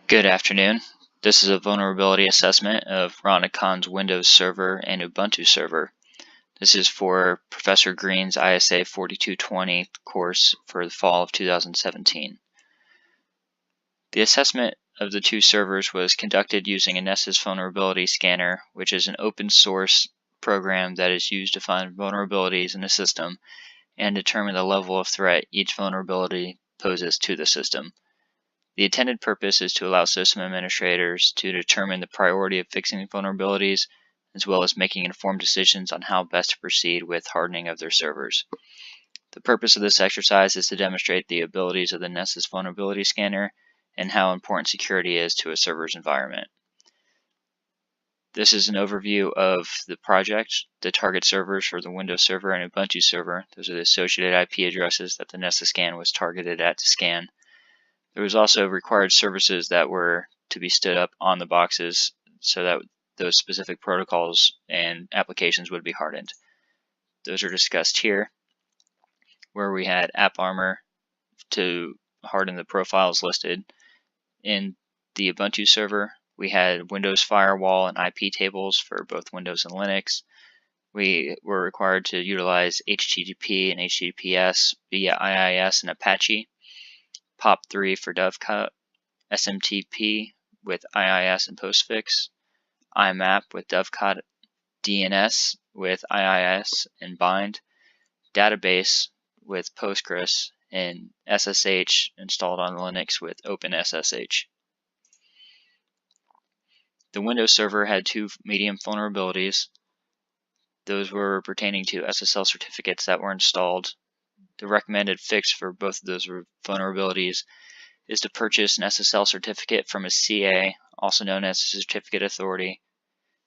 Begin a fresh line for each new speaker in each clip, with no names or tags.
Good afternoon. This is a vulnerability assessment of Ronicon's Windows Server and Ubuntu Server. This is for Professor Green's ISA 4220 course for the fall of 2017. The assessment of the two servers was conducted using a Nessus Vulnerability Scanner, which is an open source program that is used to find vulnerabilities in the system and determine the level of threat each vulnerability poses to the system. The intended purpose is to allow system administrators to determine the priority of fixing vulnerabilities, as well as making informed decisions on how best to proceed with hardening of their servers. The purpose of this exercise is to demonstrate the abilities of the Nessus Vulnerability Scanner and how important security is to a server's environment. This is an overview of the project, the target servers for the Windows Server and Ubuntu Server. Those are the associated IP addresses that the Nessus scan was targeted at to scan. There was also required services that were to be stood up on the boxes so that those specific protocols and applications would be hardened. Those are discussed here, where we had AppArmor to harden the profiles listed. In the Ubuntu server, we had Windows Firewall and IP tables for both Windows and Linux. We were required to utilize HTTP and HTTPS via IIS and Apache. POP3 for Dovecot, SMTP with IIS and Postfix, IMAP with Dovecot, DNS with IIS and Bind, Database with Postgres, and SSH installed on Linux with OpenSSH. The Windows Server had two medium vulnerabilities. Those were pertaining to SSL certificates that were installed. The recommended fix for both of those vulnerabilities is to purchase an SSL certificate from a CA, also known as a certificate authority.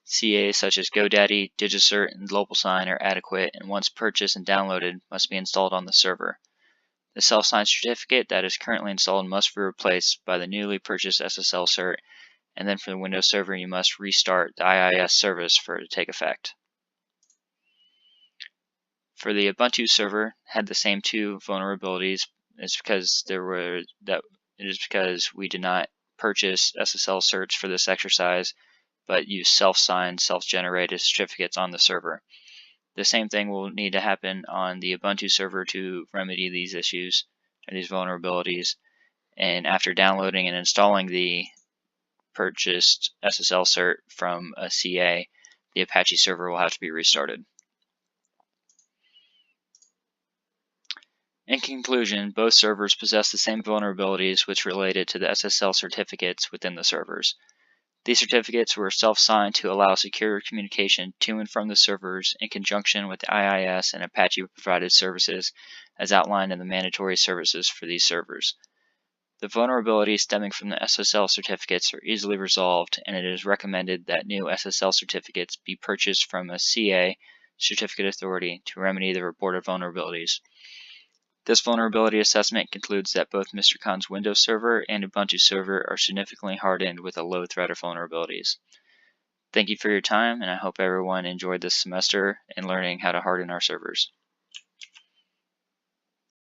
CAs such as GoDaddy, DigiCert, and GlobalSign are adequate, and once purchased and downloaded, must be installed on the server. The self-signed certificate that is currently installed must be replaced by the newly purchased SSL cert, and then for the Windows Server, you must restart the IIS service for it to take effect. For the Ubuntu server, had the same two vulnerabilities. It's because we did not purchase SSL certs for this exercise, but use self-signed, self-generated certificates on the server. The same thing will need to happen on the Ubuntu server to remedy these issues or these vulnerabilities. And after downloading and installing the purchased SSL cert from a CA, the Apache server will have to be restarted. In conclusion, both servers possess the same vulnerabilities which related to the SSL certificates within the servers. These certificates were self-signed to allow secure communication to and from the servers in conjunction with the IIS and Apache provided services as outlined in the mandatory services for these servers. The vulnerabilities stemming from the SSL certificates are easily resolved, and it is recommended that new SSL certificates be purchased from a CA, certificate authority, to remedy the reported vulnerabilities. This vulnerability assessment concludes that both Mr. Khan's Windows Server and Ubuntu Server are significantly hardened with a low threat of vulnerabilities. Thank you for your time, and I hope everyone enjoyed this semester in learning how to harden our servers.